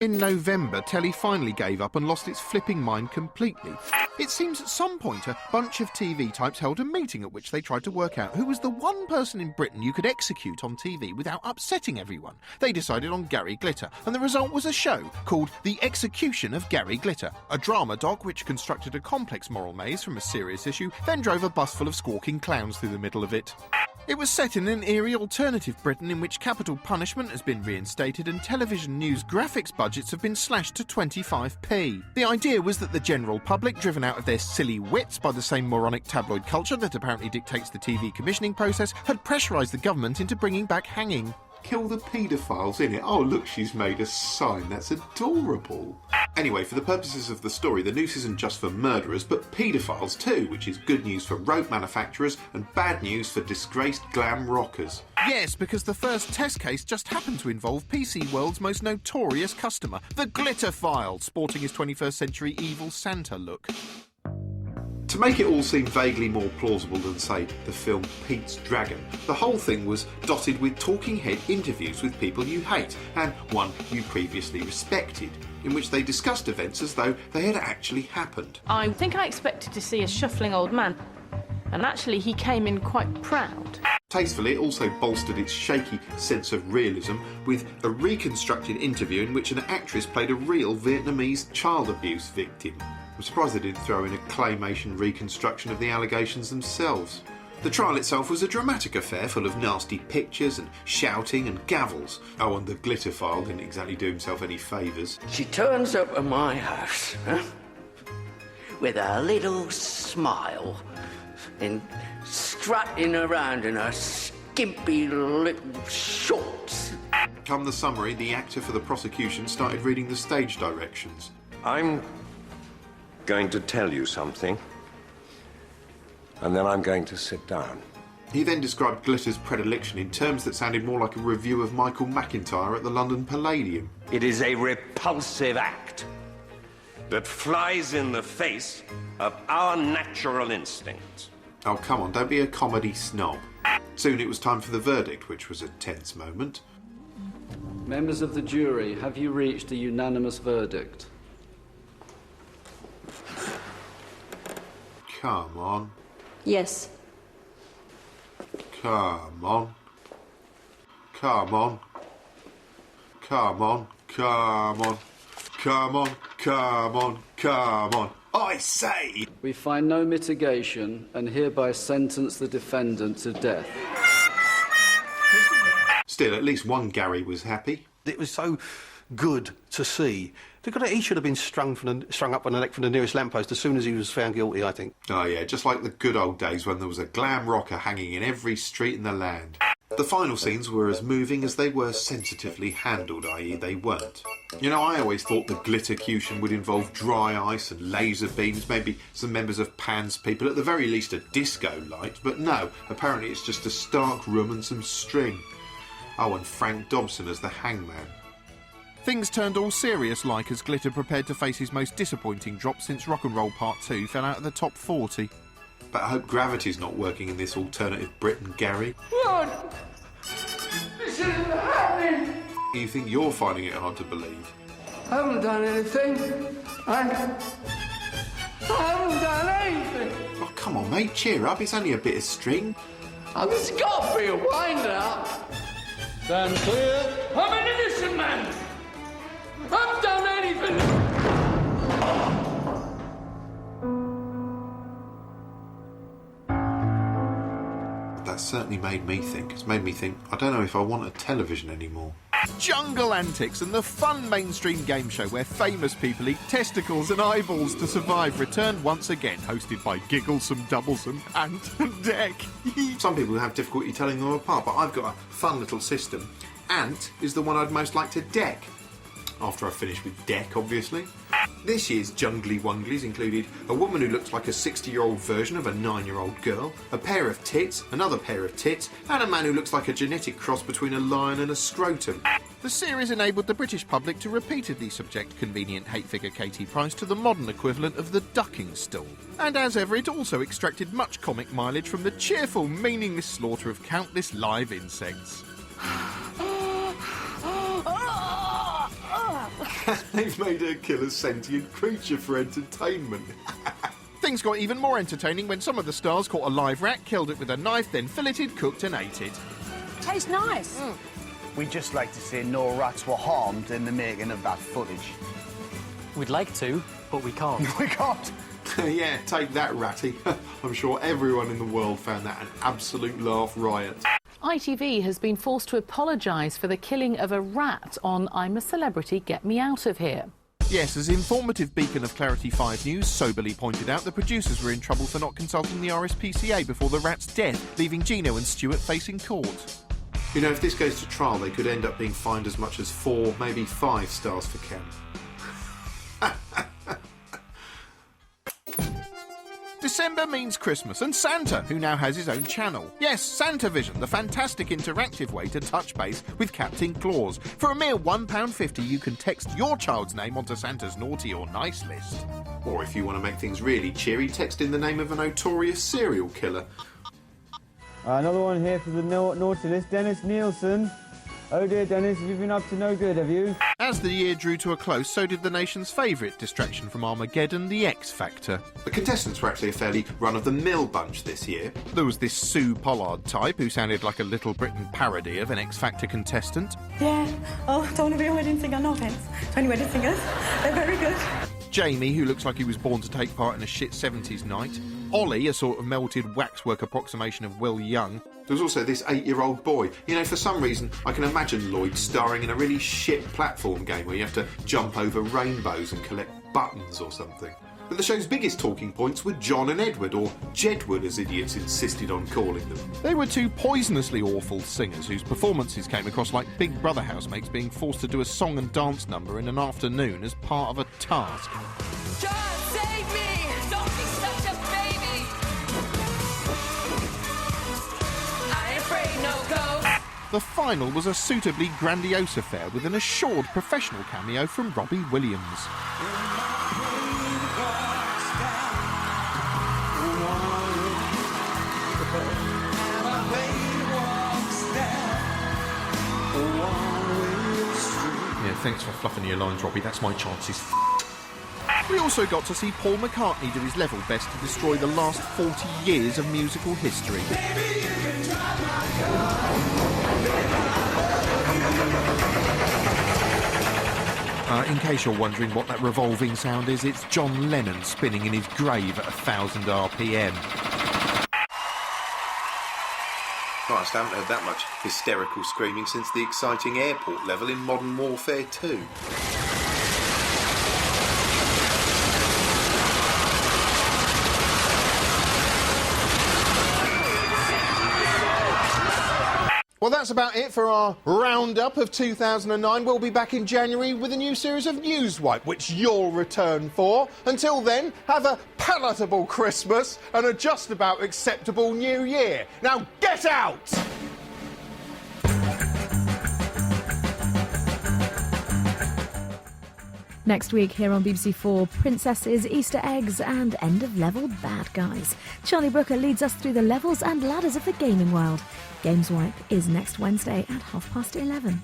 In November, telly finally gave up and lost its flipping mind completely. It seems at some point a bunch of TV types held a meeting at which they tried to work out who was the one person in Britain you could execute on TV without upsetting everyone. They decided on Gary Glitter, and the result was a show called The Execution of Gary Glitter, a drama doc which constructed a complex moral maze from a serious issue, then drove a bus full of squawking clowns through the middle of it. It was set in an eerie alternative Britain in which capital punishment has been reinstated and television news graphics budgets have been slashed to 25p. The idea was that the general public, driven out of their silly wits by the same moronic tabloid culture that apparently dictates the TV commissioning process, had pressurised the government into bringing back hanging. Kill the paedophiles in it. Oh, look, she's made a sign. That's adorable. Anyway, for the purposes of the story, the noose isn't just for murderers, but paedophiles too, which is good news for rope manufacturers and bad news for disgraced glam rockers. Yes, because the first test case just happened to involve PC World's most notorious customer, the Glitterphile, sporting his 21st century evil Santa look. To make it all seem vaguely more plausible than, say, the film Pete's Dragon, the whole thing was dotted with talking head interviews with people you hate and one you previously respected, in which they discussed events as though they had actually happened. I think I expected to see a shuffling old man, and actually he came in quite proud. Tastefully, it also bolstered its shaky sense of realism with a reconstructed interview in which an actress played a real Vietnamese child abuse victim. I'm surprised they didn't throw in a claymation reconstruction of the allegations themselves. The trial itself was a dramatic affair full of nasty pictures and shouting and gavels. Oh, and the Glitterphile didn't exactly do himself any favours. She turns up at my house, with a little smile and strutting around in her skimpy little shorts. Come the summary, the actor for the prosecution started reading the stage directions. I'm going to tell you something, and then I'm going to sit down. He then described Glitter's predilection in terms that sounded more like a review of Michael McIntyre at the London Palladium. It is a repulsive act that flies in the face of our natural instincts. Oh, come on, don't be a comedy snob. Soon it was time for the verdict, which was a tense moment. Members of the jury, have you reached a unanimous verdict? Come on. Yes. Come on. Come on. Come on. Come on. Come on. Come on. Come on. I say! We find no mitigation and hereby sentence the defendant to death. Still, at least one Gary was happy. It was so good to see. He should have been strung up on the neck from the nearest lamppost as soon as he was found guilty, I think. Oh yeah, just like the good old days when there was a glam rocker hanging in every street in the land. The final scenes were as moving as they were sensitively handled, i.e. they weren't. You know, I always thought the glittercution would involve dry ice and laser beams, maybe some members of Pan's people, at the very least a disco light, but no, apparently it's just a stark room and some string. Oh, and Frank Dobson as the hangman. Things turned all serious-like as Glitter prepared to face his most disappointing drop since Rock and Roll Part 2 fell out of the top 40. But I hope gravity's not working in this alternative Britain, Gary. What? This isn't happening! You think you're finding it hard to believe? I haven't done anything. I haven't done anything. Oh, come on, mate, cheer up. It's only a bit of string. Oh, this has got to be a wind-up. Stand clear. I'm an innocent man. I haven't done anything. That certainly made me think. It's made me think, I don't know if I want a television anymore. Jungle Antics and the fun mainstream game show where famous people eat testicles and eyeballs to survive returned once again, hosted by Gigglesome, Doublesome, Ant and Deck. Some people have difficulty telling them apart, but I've got a fun little system. Ant is the one I'd most like to deck. After I finish with Deck, obviously. This year's Jungly Wunglies included a woman who looks like a 60-year-old version of a 9-year-old girl, a pair of tits, another pair of tits, and a man who looks like a genetic cross between a lion and a scrotum. The series enabled the British public to repeatedly subject convenient hate figure Katie Price to the modern equivalent of the ducking stool. And as ever, it also extracted much comic mileage from the cheerful, meaningless slaughter of countless live insects. They've made her kill a sentient creature for entertainment. Things got even more entertaining when some of the stars caught a live rat, killed it with a knife, then filleted, cooked and ate it. Tastes nice. We'd just like to say no rats were harmed in the making of that footage. We'd like to, but we can't. We can't. Yeah, take that, Ratty. I'm sure everyone in the world found that an absolute laugh riot. ITV has been forced to apologise for the killing of a rat on I'm a Celebrity, Get Me Out of Here. Yes, as informative beacon of Clarity 5 News soberly pointed out, the producers were in trouble for not consulting the RSPCA before the rat's death, leaving Gino and Stuart facing court. You know, if this goes to trial, they could end up being fined as much as 4, maybe 5 stars for Ken. December means Christmas and Santa, who now has his own channel. Yes, SantaVision, the fantastic interactive way to touch base with Captain Claus. For a mere £1.50, you can text your child's name onto Santa's naughty or nice list. Or if you want to make things really cheery, text in the name of a notorious serial killer. Another one here for the naughty list, Dennis Nielsen. Oh dear, Dennis, you've been up to no good, have you? As the year drew to a close, so did the nation's favourite distraction from Armageddon, the X Factor. The contestants were actually a fairly run-of-the-mill bunch this year. There was this Sue Pollard type who sounded like a Little Britain parody of an X Factor contestant. Yeah. Oh, don't want to be a wedding singer, no offence to any wedding singers. They're very good. Jamie, who looks like he was born to take part in a shit 70s night. Ollie, a sort of melted waxwork approximation of Will Young. There was also this 8-year-old boy. You know, for some reason, I can imagine Lloyd starring in a really shit platform game where you have to jump over rainbows and collect buttons or something. But the show's biggest talking points were John and Edward, or Jedward as idiots insisted on calling them. They were two poisonously awful singers whose performances came across like Big Brother housemates being forced to do a song and dance number in an afternoon as part of a task. John, save me! Don't be such a baby! I ain't afraid, no go! The final was a suitably grandiose affair with an assured professional cameo from Robbie Williams. Yeah, thanks for fluffing your lines, Robbie. That's my chances. We also got to see Paul McCartney do his level best to destroy the last 40 years of musical history. In case you're wondering what that revolving sound is, it's John Lennon spinning in his grave at 1,000 RPM. Christ, I haven't heard that much hysterical screaming since the exciting airport level in Modern Warfare 2. Well, that's about it for our roundup of 2009. We'll be back in January with a new series of Newswipe, which you'll return for. Until then, have a palatable Christmas and a just about acceptable New Year. Now, get out! Next week here on BBC 4, princesses, Easter eggs and end-of-level bad guys. Charlie Brooker leads us through the levels and ladders of the gaming world. Gameswipe is next Wednesday at 11:30.